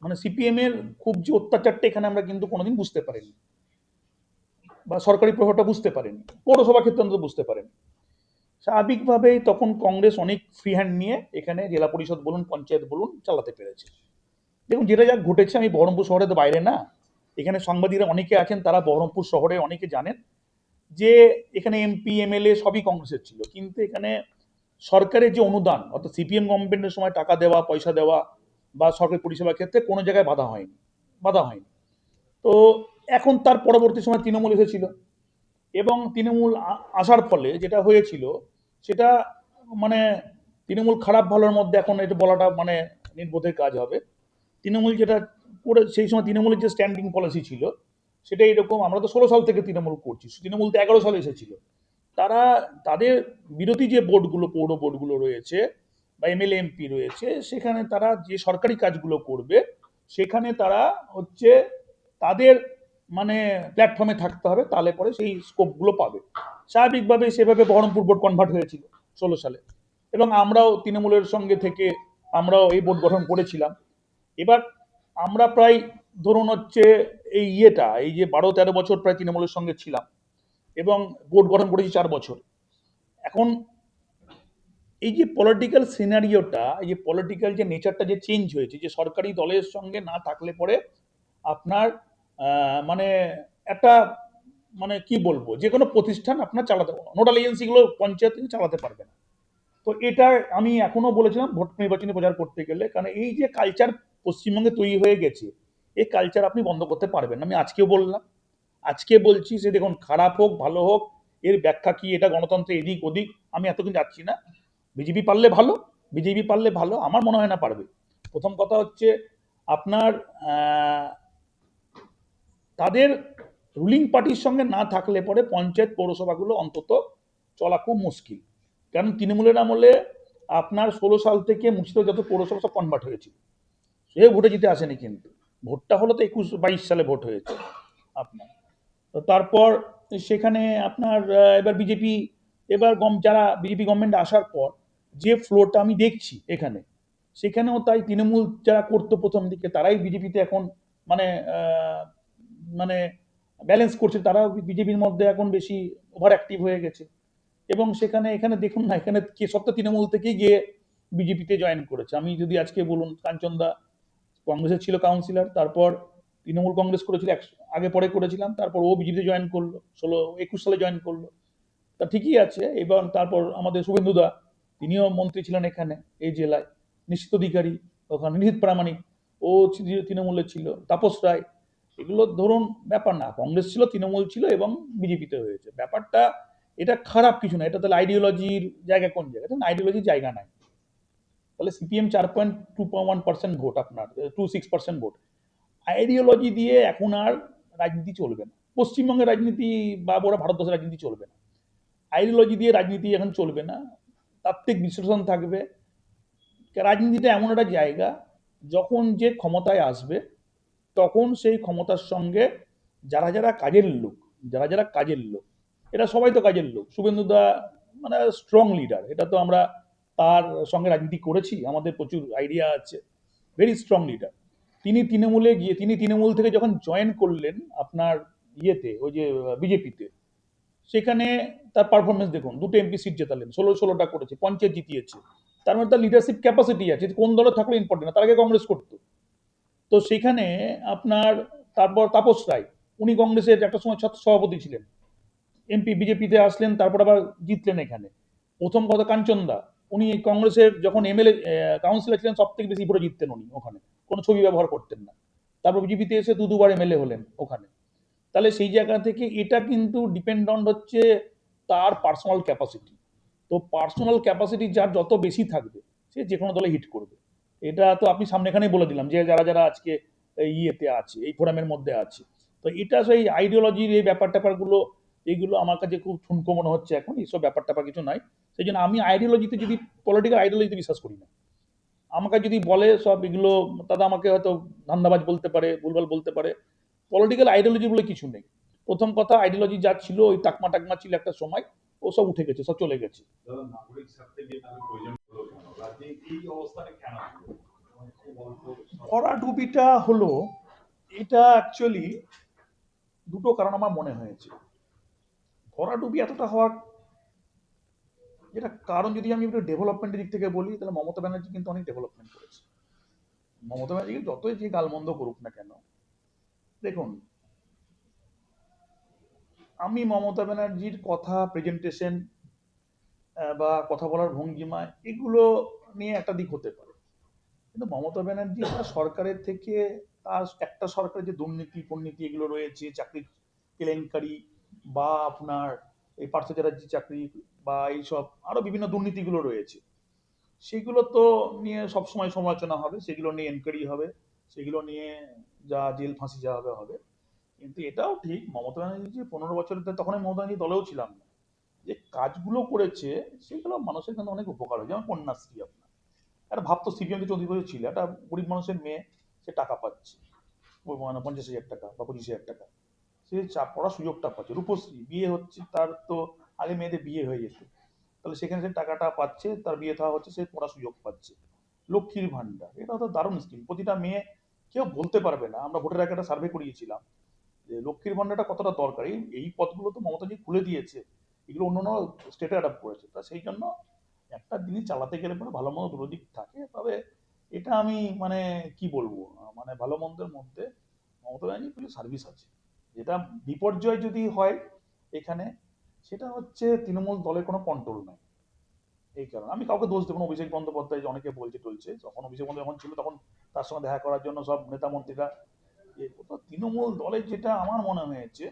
মানে সিপিএম এর খুব যে অত্যাচারটা এখানে আমরা কিন্তু কোনোদিন বুঝতে পারিনি, বা সরকারি প্রভাবটা বুঝতে পারেনি, পৌরসভা ক্ষেত্রে অন্তত বুঝতে পারেনি। স্বাভাবিকভাবেই তখন কংগ্রেস অনেক ফ্রি হ্যান্ড নিয়ে এখানে জেলা পরিষদ বলুন, পঞ্চায়েত বলুন, চালাতে পেরেছে। দেখুন, যেটা যা ঘটেছে, আমি বহরমপুর শহরে তো বাইরে না, এখানে সাংবাদিকরা অনেকে আছেন, তারা বহরমপুর শহরে অনেকে জানেন যে এখানে এমপি এমএলএ সবই কংগ্রেসের ছিল, কিন্তু এখানে সরকারের যে অনুদান, অর্থাৎ সিপিএম গভর্নমেন্টের সময় টাকা দেওয়া, পয়সা দেওয়া বা সরকারি পরিষেবার ক্ষেত্রে কোনো জায়গায় বাধা হয়নি। তো এখন তার পরবর্তী সময় তৃণমূল এসেছিল, এবং তৃণমূল আসার ফলে যেটা হয়েছিল সেটা মানে তৃণমূল খারাপ ভালোর মধ্যে এখন এটা বলাটা মানে নির্বোধের কাজ হবে। তৃণমূল যেটা করে সেই সময় তৃণমূলের যে স্ট্যান্ডিং পলিসি ছিল সেটা এরকম, আমরা তো 16 সাল থেকে তৃণমূল করছি, তৃণমূল তো 11 সালে এসেছিল। তারা তাদের বিরোধী যে বোর্ডগুলো, পৌর বোর্ডগুলো রয়েছে বা এমএলএ এমপি রয়েছে, সেখানে তারা যে সরকারি কাজগুলো করবে সেখানে তারা হচ্ছে তাদের মানে প্ল্যাটফর্মে থাকতে হবে, তাহলে পরে সেই স্কোপগুলো পাবে। স্বাভাবিকভাবে সেভাবে বহরমপুর বোর্ড কনভার্ট হয়েছিল 16 সালে, এবং আমরাও তৃণমূলের সঙ্গে থেকে আমরাও এই বোর্ড গঠন করেছিলাম। এবার আমরা প্রায় ধরুন হচ্ছে এই যে 12-13 বছর প্রায় তৃণমূলের সঙ্গে ছিলাম, এবং বোর্ড গঠন করেছি 4 বছর। এখন এই যে পলিটিক্যাল সিনারিওটা, এই যে পলিটিক্যাল যে নেচারটা যে চেঞ্জ হয়েছে, যে সরকারি দলের সঙ্গে না থাকলে পরে আপনার মানে একটা মানে কি বলবো, যে কোনো প্রতিষ্ঠান আপনার চালাতে, নোডাল এজেন্সিগুলো পঞ্চায়েত চালাতে পারবে না। তো এটা আমি এখনো বলেছিলাম ভোট নির্বাচনী প্রচার করতে গেলে, কারণ এই যে কালচার পশ্চিমবঙ্গে তৈরি হয়ে গেছে, এই কালচার আপনি বন্ধ করতে পারবেন না। আমি আজকেও বললাম, আজকে বলছি, যে দেখুন, খারাপ হোক ভালো হোক, এর ব্যাখ্যা কি, এটা গণতন্ত্রের এদিক ওদিক আমি এতদিন যাচ্ছি না। বিজেপি পারলে ভালো, বিজেপি পারলে ভালো, আমার মনে হয় না পারবে। প্রথম কথা হচ্ছে আপনার তাদের রুলিং পার্টির সঙ্গে না থাকলে পরে পঞ্চায়েত পৌরসভাগুলো অন্তত চলা খুব মুশকিল। কারণ তৃণমূলের আমলে আপনার 16 সাল থেকে মুর্শিদাবাদ যত পৌরসভা সব কনভার্ট হয়েছিল, সে ভোটে জিতে আসেনি, কিন্তু ভোটটা হলো তো 21-22 সালে ভোট হয়েছে আপনার। তো তারপর সেখানে আপনার এবার বিজেপি, যারা বিজেপি গভর্নমেন্ট আসার পর যে ফ্লোটা আমি দেখছি এখানে, সেখানেও তাই তৃণমূল যারা করতো প্রথম দিকে, তারাই বিজেপিতে এখন মানে আহ, মানে ব্যালেন্স করছে, তারাও বিজেপির মধ্যে এখন বেশি ওভার অ্যাক্টিভ হয়ে গেছে। এবং এখানে দেখুন না, এখানে কে সব তো তৃণমূল থেকেই গিয়ে বিজেপিতে জয়েন করেছে। আমি যদি আজকে বলুন, কাঞ্চনদা কংগ্রেসের ছিল কাউন্সিলর, তারপর তৃণমূল কংগ্রেস করেছিল, আগে পরে করেছিলাম, তারপর ও বিজেপিতে জয়েন করলো, 21 সালে জয়েন করলো। তা ঠিকই আছে। এবার তারপর আমাদের শুভেন্দুদা, তিনিও মন্ত্রী ছিলেন এখানে এই জেলায়, নিশ্চিত অধিকারী, ওখানে নিহিত প্রামাণিক, ও তৃণমূলের ছিল, তাপস রায়। এগুলো ধরুন ব্যাপার না, কংগ্রেস ছিল, তৃণমূল ছিল, এবং বিজেপিতে হয়েছে ব্যাপারটা। এটা খারাপ কিছু না, এটা তাহলে আইডিওলজির জায়গা কোন জায়গায়? আইডিওলজির জায়গা নাই। তাহলে সিপিএম 4.21% ভোট, আপনার 26% ভোট। আইডিওলজি দিয়ে এখন আর রাজনীতি চলবে না, পশ্চিমবঙ্গের রাজনীতি বা ওরা ভারতবর্ষের রাজনীতি চলবে না। আইডিওলজি দিয়ে রাজনীতি এখন চলবে না, তাত্ত্বিক বিশ্লেষণ থাকবে। রাজনীতিটা এমন একটা জায়গা, যখন যে ক্ষমতায় আসবে তখন সেই ক্ষমতার সঙ্গে যারা যারা কাজের লোক, এরা সবাই তো কাজের লোক। শুভেন্দুদা মানে স্ট্রং লিডার, এটা তো আমরা তার সঙ্গে রাজনীতি করেছি, আমাদের প্রচুর আইডিয়া আছে, ভেরি স্ট্রং লিডার। তিনি তৃণমূল থেকে যখন জয়েন করলেন আপনার ইয়েতে, ওই যে বিজেপিতে, সেখানে তার পারফরমেন্স দেখুন, 2টো এমপি সিট জেতালেন, 16টা করেছে, পঞ্চায়েত জিতিয়েছে। তার মানে তার লিডারশিপ ক্যাপাসিটি আছে, কোন দলে থাকলে ইম্পর্টেন্ট না, তার আগে কংগ্রেস করতো। তো সেখানে আপনার তারপর তাপস রায়, উনি কংগ্রেসের একটা সময় সভাপতি ছিলেন, এমপি বিজেপিতে আসলেন, তারপর আবার জিতলেন এখানে। প্রথম কথা কাঞ্চনদা, উনি কংগ্রেসের যখন এমএলএ কাউন্সিলর ছিলেন, সব থেকে বেশি ভোটে জিততেন উনি ওখানে, কোনো ছবি ব্যবহার করতেন না। তারপর বিজেপিতে এসে দুবার এমএলএ হলেন ওখানে। তাহলে সেই জায়গা থেকে এটা কিন্তু ডিপেন্ডেন্ট হচ্ছে তার পার্সোনাল ক্যাপাসিটি। তো পার্সোনাল ক্যাপাসিটি যার যত বেশি থাকবে, সে যে কোনো দলে হিট করবে। এটা তো আপনি সামনেখানেই বলে দিলাম, যে যারা যারা আজকে এই ইয়েতে আছে, এই ফোরামের মধ্যে আছে। তো এটা সেই আইডিওলজির এই ব্যাপার ট্যাপারগুলো, এইগুলো আমার কাছে খুব ঠুনকো মনে হচ্ছে এখন, এইসব ব্যাপার ট্যাপার কিছু নাই। সেই জন্য আমি আইডিওলজিতে, যদি পলিটিক্যাল আইডিওলজিতে বিশ্বাস করি না। আমাকে যদি বলে সব এগুলো, তারা আমাকে হয়তো ধান্দাবাজ বলতে পারে, ভুলভাল বলতে পারে। পলিটিক্যাল আইডিওলজি বলে কিছু নেই। প্রথম কথা, আইডিওলজি যা ছিল, ওই টাকমা টাকমা ছিল একটা সময়, ও সব উঠে গেছে, সব চলে গেছে। নাগরিক স্বার্থে গিয়ে তাদের প্রয়োজন হলো কেন? রাজ্যে এই অবস্থাটা কেন হলো? ভরাডুবিটা হলো, এটা অ্যাকচুয়ালি দুটো কারণ আমার মনে হয়েছে। ভরাডুবি এতটা হওয়ার যেটা কারণ, যদি আমি একটু ডেভেলপমেন্টের দিক থেকে বলি, তাহলে মমতা ব্যানার্জি কিন্তু অনেক ডেভেলপমেন্ট করেছে। মমতা ব্যানার্জি যতই যে গালমন্দ করুক না কেন, দেখুন, আমি মমতা ব্যানার্জির কথা, প্রেজেন্টেশন বা কথা বলার ভঙ্গিমা, এগুলো নিয়ে একটা দিক হতে পারে, কিন্তু মমতা ব্যানার্জি একটা সরকারের থেকে, তার একটা সরকারের যে দুর্নীতি ফর্নীতি এগুলো রয়েছে, চাকরি কেলেঙ্কারি, বা আপনার এই পার্থ চ্যাটার্জি চাকরি, বা এইসব আরো বিভিন্ন দুর্নীতিগুলো রয়েছে, সেগুলো তো নিয়ে সবসময় সমালোচনা হবে, সেগুলো নিয়ে এনকোয়ারি হবে, সেগুলো নিয়ে যা জেল ফাঁসি যা হবে হবে। কিন্তু এটাও ঠিক, মমতা ব্যানার্জি যে 15 বছরের, তখন আমি মমতা ব্যানার্জি দলেও ছিলাম না, যে কাজগুলো করেছে সেগুলো মানুষের কিন্তু অনেক উপকার হয়। যেমন কন্যাশ্রী, আপনার একটা ভাবতো সিপিএম 14 বছর ছিল, একটা গরিব মানুষের মেয়ে, সে টাকা পাচ্ছে, মানে 50,000 টাকা বা 25,000 টাকা, সে পড়ার সুযোগটা পাচ্ছে। রূপশ্রী, বিয়ে হচ্ছে তার তো, আগে মেয়েদের বিয়ে হয়ে যেত, তাহলে সেখানে সে টাকাটা পাচ্ছে, তার বিয়ে থাওয়া হচ্ছে, সে পড়ার সুযোগ পাচ্ছে। লক্ষ্মীর ভান্ডার, এটা তো দারুণ স্কিম, প্রতিটা মেয়ে, কেউ বলতে পারবে না। আমরা ভোটের আগে একটা সার্ভে করিয়েছিলাম যে লক্ষ্মীর ভান্ডারটা কতটা দরকারি, এই পদগুলো তো মমতাজি খুলে দিয়েছে, এগুলো অন্যান্য স্টেটে অ্যাডাপ্ট করেছে, তা সেই জন্য একটা জিনিস চালাতে গেলে পরে ভালো মন্দ দুটো দিক থাকে। তবে এটা আমি মানে কি বলবো, মানে ভালো মন্দের মধ্যে মমতা ব্যানার্জি কিছু সার্ভিস আছে। যেটা বিপর্যয় যদি হয় এখানে, সেটা হচ্ছে তৃণমূল দলের কোনো কন্ট্রোল নাই। এই কারণে আমি কাউকে দোষ দেবো না। অভিষেক বন্দ্যোপাধ্যায় যে অনেকে বলছে টলছে, যখন অভিষেক বন্দ্যোপাধ্যায় যখন ছিল, তখন তার সঙ্গে দেখা করার জন্য সব নেতা মন্ত্রীরা তৃণমূল দলের যেটা আমার মনে হয়েছে,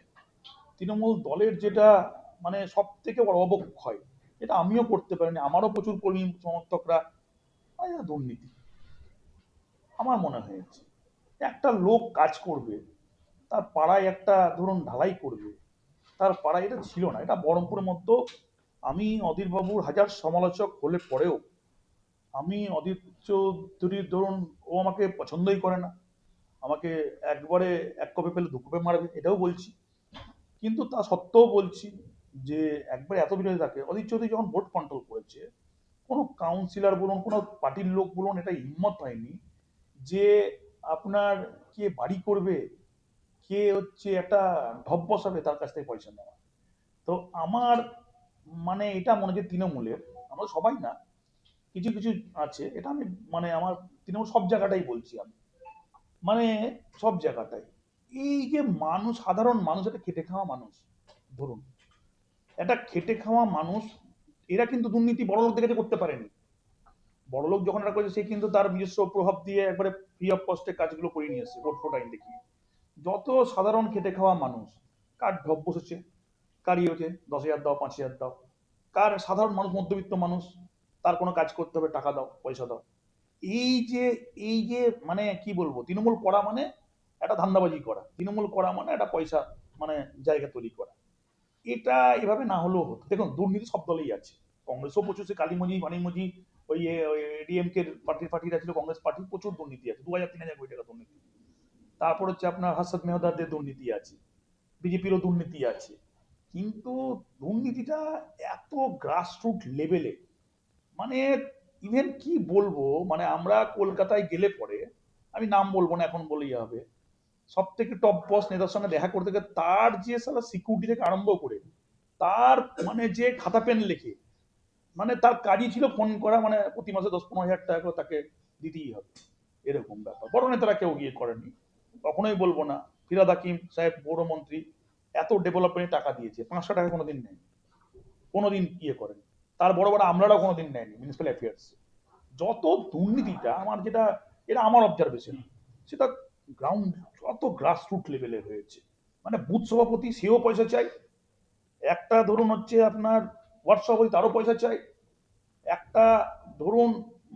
তৃণমূল দলের যেটা মানে সব থেকে বড় অবক্ষয়, এটা আমিও করতে পারিনি, আমারও প্রচুর কর্মী সমর্থকরা, দুর্নীতি আমার মনে হয়েছে। একটা লোক কাজ করবে, তার পাড়ায় একটা ধরুন ঢালাই করবে, তার পাড়ায় এটা ছিল না। এটা বহরমপুরের মধ্যে, আমি অধীর বাবুর হাজার সমালোচক হলে পরেও, আমি অধীর চৌধুরীর ধরুন, ও আমাকে পছন্দই করে না, আমাকে একবারে এক কপে পেলে দু কপে মারবে, এটাও বলছি, কিন্তু তা সত্ত্বেও বলছি যে একবার এত বিরোধী থাকে। অধীর চৌধুরী যখন ভোট কন্ট্রোল করেছে, কোনো কাউন্সিলর বলুন, কোনো পার্টির লোক বলুন, এটা হিম্মত হয়নি যে আপনার কে বাড়ি করবে, কে হচ্ছে একটা ঢপ বসাবে, তার কাছ থেকে পয়সা নেওয়া। তো আমার মানে এটা মনে হয় যে তৃণমূলের, আমরা সবাই না, কিছু কিছু আছে, এটা আমি মানে আমার তৃণমূল সব জায়গাটাই বলছি আমি, মানে সব জায়গাটাই এই যে মানুষ, সাধারণ মানুষ, একটা খেটে খাওয়া মানুষ, ধরুন একটা খেটে খাওয়া মানুষ, এরা কিন্তু দুর্নীতি বড় লোকদের কাছে করতে পারেনি। বড়লোক যখন এটা করেছে, সে কিন্তু তার নিজস্ব প্রভাব দিয়ে একবারে ফ্রি অফ কস্টে কাজগুলো করে নিয়ে এসছে, ভোট ফোট আইন দেখিয়ে। যত সাধারণ খেটে খাওয়া মানুষ, কার ঢপ বসেছে, কার ইয়ে হচ্ছে 10,000 দাও, 5,000 দাও, কার সাধারণ মানুষ, মধ্যবিত্ত মানুষ, তার কোনো কাজ করতে হবে, টাকা দাও, পয়সা দাও। এই যে এই যে মানে কি বলবো, তৃণমূল করা মানে একটা ধান্দাবাজি করা, তৃণমূল করা মানে একটা পয়সা মানে জায়গা তৈরি করা। এটা এভাবে না হলেও হতো। দেখুন, দুর্নীতি সব দলেই আছে, কংগ্রেসও প্রচুর, সে কালীমজি বাণীমজি, ওই ডিএমকে পার্টিরা ছিল, কংগ্রেস পার্টি, প্রচুর দুর্নীতি আছে, 2,000-3,000 কোটি টাকা দুর্নীতি। তারপর হচ্ছে আপনার হাসনাত মেহতাদের দুর্নীতি আছে, বিজেপিরও দুর্নীতি আছে। কিন্তু দুর্নীতিটা এত গ্রাসরুট লেভেলে, মানে ইভেন কি বলবো, মানে আমরা কলকাতায় গেলে পরে, আমি নাম বলবো না, এখন বলেই হবে, সব থেকে টপ বস নেতার সঙ্গে দেখা করতে গেলে, তার যে সালা সিকিউরিটি থেকে আরম্ভ করে, তার মানে যে খাতা পেন লেখে, মানে তার কাজই ছিল ফোন করা, মানে প্রতি মাসে 10-15 হাজার টাকা করে তাকে দিতেই হবে, এরকম ব্যাপার। বড় নেতারা কেউ গিয়ে করেনি, কখনোই বলবো না। ফিরাদ হাকিম সাহেব পৌরমন্ত্রী, এত ডেভেলপমেন্টে টাকা দিয়েছে, 500 টাকা কোনোদিন নেই, কোনোদিন ইয়ে করেন। তার বড় বড় আমলারাও কোনোদিন নেয়নি মিউনিসিপ্যাল অ্যাফেয়ার্স। যত দুর্নীতিটা আমার যেটা, এটা আমার অবজারভেশন, সেটা গ্রাউন্ড, যত গ্রাসরুট লেভেলে হয়েছে, মানে বুথ সভাপতি সেও পয়সা চাই, একটা ধরুন হচ্ছে আপনার ওয়ার্ড সভাপতি, তারও পয়সা চাই, একটা ধরুন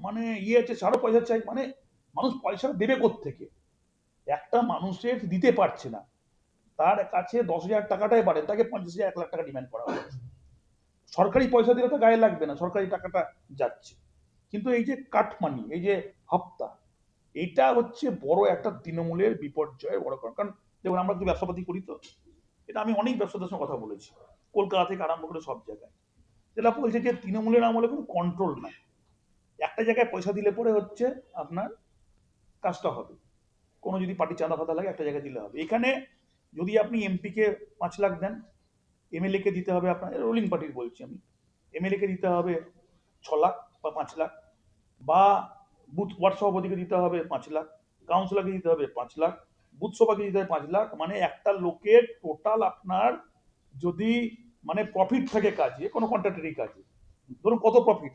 মানে ইয়ে আছে, তারও পয়সা চাই, মানে মানুষ পয়সা দেবে কোত্থেকে, একটা মানুষের দিতে পারছে না, তার কাছে 10,000 টাকাটাই বাড়ে, তাকে 50,000 1 লাখ টাকা ডিমান্ড করা হচ্ছে। সরকারি পয়সা দিলে তো গায়ে লাগবে না, সরকারি টাকাটা যাচ্ছে। কিন্তু এই যে কাটমানি, এই যে হাপ্তা, এটা হচ্ছে বড় একটা তৃণমূলের বিপর্যয়ের বড় কারণ। কারণ দেখুন, আমরা কিন্তু ব্যবসাপাতি করি, তো এটা আমি অনেক ব্যবসাদের সঙ্গে কথা বলেছি, কলকাতা থেকে আরম্ভ করে সব জায়গায়, যেটা বলছে যে তৃণমূলের আমলে কোনো কন্ট্রোল নাই। একটা জায়গায় পয়সা দিলে পরে হচ্ছে আপনার কাজটা হবে। কোনো যদি পার্টি চাঁদা ফাঁদা লাগে একটা জায়গায় দিলে হবে। এখানে যদি আপনি এমপিকে 5 লাখ দেন, এমএলএ কে দিতে হবে আপনার, রুলিং পার্টির বলছি আমি, এমএলএ কে দিতে হবে 6 লাখ বা 5 লাখ, বা বুথ ওয়ার্ড সভাপতিকে দিতে হবে 5 লাখ, কাউন্সিলরকে দিতে হবে 5 লাখ, বুথ সভাকে দিতে হবে 5 লাখ। মানে একটা লোকের টোটাল আপনার যদি মানে প্রফিট থাকে কাজে, কোনো কন্ট্রাক্টারি কাজে, ধরুন কত প্রফিট,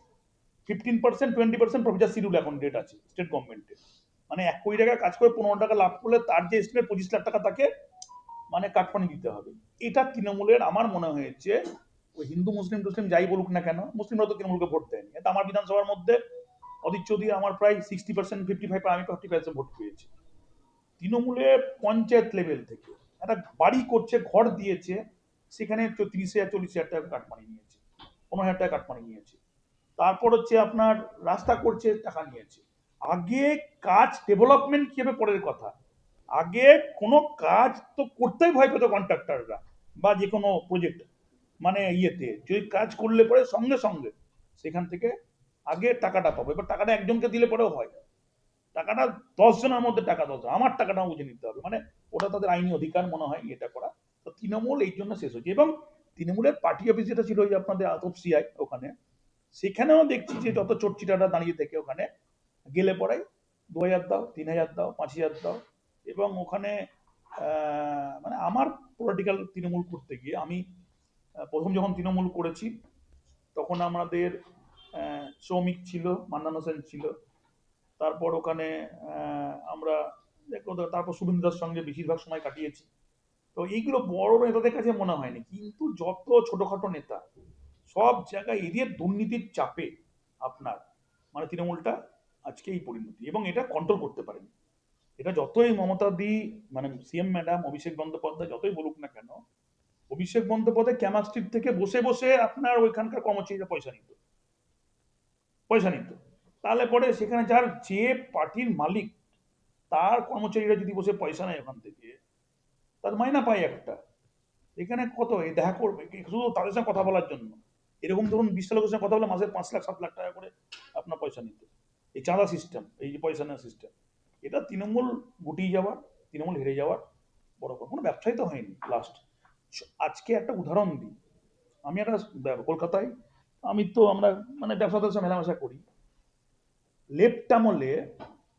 15%, 20% প্রফিট শিডিউল এখন ডেট আছে স্টেট গভর্নমেন্টের। মানে 1 কোটি টাকা কাজ করে 15 টাকা লাভ করলে তার যে এস্টিমেট 25 লাখ টাকা তাকে মানে কাটপানি দিতে হবে। এটা তৃণমূলের আমার মনে হয়েছে, ওই হিন্দু মুসলিম টুসলিম যাই বলুক না কেন, মুসলিমরা তো তৃণমূলকে ভোট দেয়নি। এটা আমার বিধানসভার মধ্যে অদিত চৌধুরী আমার প্রায় 60%, 55, আমি 40% ভোট পেয়েছি। তৃণমূলের পঞ্চায়েত লেভেল থেকে একটা বাড়ি করছে, ঘর দিয়েছে, সেখানে 30,000 40,000 টাকা কাটমানি নিয়েছে, 15,000 টাকা কাটমানি নিয়েছে। তারপর হচ্ছে আপনার রাস্তা করছে, টাকা নিয়েছে। আগে কাজ ডেভেলপমেন্ট কি হবে পরের কথা, আগে কোনো কাজ তো করতেই ভয় পেত কন্ট্রাক্টররা বা যে কোনো প্রজেক্ট মানে ইয়েতে, যদি কাজ করলে পরে সঙ্গে সঙ্গে সেখান থেকে আগে টাকাটা পাবো। এবার টাকাটা একজনকে দিলে পরেও হয়, টাকাটা 10 জনের মধ্যে টাকা 10, আমার টাকাটা বুঝে নিতে হবে, মানে ওটা তাদের আইনি অধিকার মনে হয় এটা করা। তো তৃণমূল এই জন্য শেষ হয়েছে। এবং তৃণমূলের পার্টি অফিস যেটা ছিল ওই আপনাদের আতপসিয়ায় ওখানে, সেখানেও দেখছি যে যত চোরচিটাটা দাঁড়িয়ে থেকে ওখানে গেলে পরে 2,000 দাও, 3,000 দাও, 5,000 দাও। এবং ওখানে মানে আমার পলিটিক্যাল তৃণমূল করতে গিয়ে আমি প্রথম যখন তৃণমূল করেছি তখন আমাদের শ্রমিক ছিল, মান্নান হোসেন ছিল, তারপর ওখানে আমরা তারপর শুভেন্দুদার সঙ্গে বেশিরভাগ সময় কাটিয়েছি। তো এইগুলো বড় নেতাদের কাছে মনে হয়নি, কিন্তু যত ছোটখাটো নেতা সব জায়গায় এদের দুর্নীতির চাপে আপনার মানে তৃণমূলটা আজকে এই পরিণতি, এবং এটা কন্ট্রোল করতে পারেনি। এটা যতই মমতা দি মানে সিএম ম্যাডাম অভিষেক বন্দ্যোপাধ্যায় যতই বলুক না কেন, অভিষেক বন্দ্যোপাধ্যায় ক্যামার স্ট্রিট থেকে বসে বসে আপনার ওইখানকার কর্মচারীরা পয়সা নিত। তাহলে পরে সেখানে যার যে পার্টির মালিক তার কর্মচারীরা যদি বসে পয়সা নেয় ওখান থেকে, তার মাইনা পায় একটা। এখানে কত এই দেখা করবে শুধু তাদের সঙ্গে কথা বলার জন্য, এরকম ধরুন 20টা লোকের সঙ্গে কথা বলে মাসে 5 লাখ 7 লাখ টাকা করে আপনার পয়সা নিত। এই চাঁদা সিস্টেম, এই যে পয়সা নেওয়ার সিস্টেম, এটা তৃণমূল গুটিয়ে যাওয়ার, তৃণমূল হেরে যাওয়ার বড় কোনো ব্যবসাই তো হয়নি লাস্ট। আজকে একটা উদাহরণ দিই, আমি একটা কলকাতায়, আমি তো আমরা মানে ব্যবসাদার সঙ্গে মেলামেশা করি। লেফট আমলে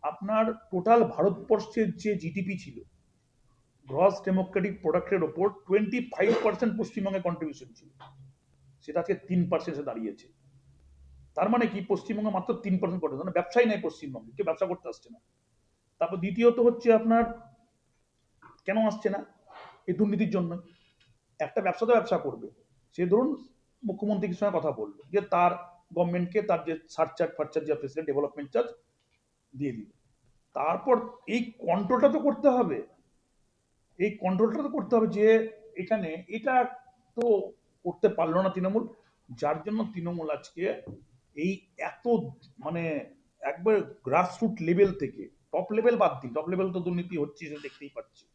আপনার টোটাল ভারতবর্ষের যে জিডিপি ছিল, গ্রস ডেমোক্রেটিক প্রোডাক্টের ওপর 25% পশ্চিমবঙ্গের কন্ট্রিবিউশন ছিল, সেটা আজকে 3% দাঁড়িয়েছে। তার মানে কি পশ্চিমবঙ্গে মাত্র 3% করে, মানে ব্যবসাই নাই পশ্চিমবঙ্গে, কেউ ব্যবসা করতে আসছে না। তারপর দ্বিতীয়ত হচ্ছে আপনার কেন আসছে না, এই দুর্নীতির জন্য। একটা ব্যবসা করবে, সে ধরুন মুখ্যমন্ত্রীর সঙ্গে কথা বললো যে তার গভর্নমেন্টকে তার যে সারচার্জ ফারচার্জ যা প্রেসিডেন্ট ডেভেলপমেন্ট চার্জ দিয়ে দিল। তারপর এই কন্ট্রোলটা তো করতে হবে, যে এখানে এটা তো করতে পারলো না তৃণমূল, যার জন্য তৃণমূল আজকে এই এত মানে একবার গ্রাসরুট লেভেল থেকে, টপ লেভেল বাদ দিন, টপ লেভেল তো দুর্নীতি হচ্ছে সেটা দেখতেই পাচ্ছি,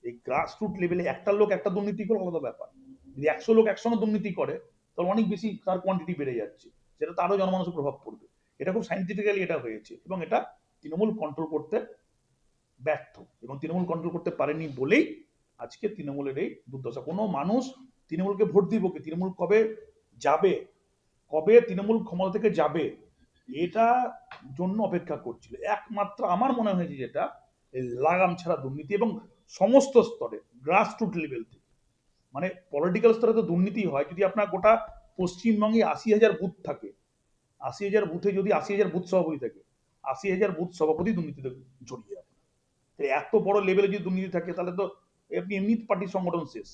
এই গ্রাসরুট লেভেলে একটা লোক একটা দুর্নীতি করে আলাদা ব্যাপার, যদি 100 লোক একসঙ্গে দুর্নীতি করে তাহলে অনেক বেশি তার কোয়ান্টিটি বেড়ে যাচ্ছে, সেটা তারও জনমানুষের প্রভাব পড়বে। এটা খুব সাইন্টিফিক্যালি এটা হয়েছে, এবং এটা তৃণমূল কন্ট্রোল করতে ব্যর্থ, এবং তৃণমূল কন্ট্রোল করতে পারেনি বলেই আজকে তৃণমূলের এই দুর্দশা। কোনো মানুষ তৃণমূলকে ভোট দিব কি, তৃণমূল কবে তৃণমূল ক্ষমতা থেকে যাবে এটা জন্য অপেক্ষা করছিল। একমাত্র আমার মনে হয়েছে যেটা লাগাম ছাড়া দুর্নীতি, এবং সমস্ত স্তরে গ্রাসরুট লেভেল থেকে, মানে পলিটিক্যাল স্তরে তো দুর্নীতি হয় যদি আপনার গোটা পশ্চিমবঙ্গে 80,000 বুথ থাকে, 80,000 বুথে যদি 80,000 বুথ সভাপতি থাকে, 80,000 বুথ সভাপতি দুর্নীতিতে জড়িয়ে, এত বড় লেভেলে যদি দুর্নীতি থাকে তাহলে তো আপনি এমনি পার্টির সংগঠন শেষ।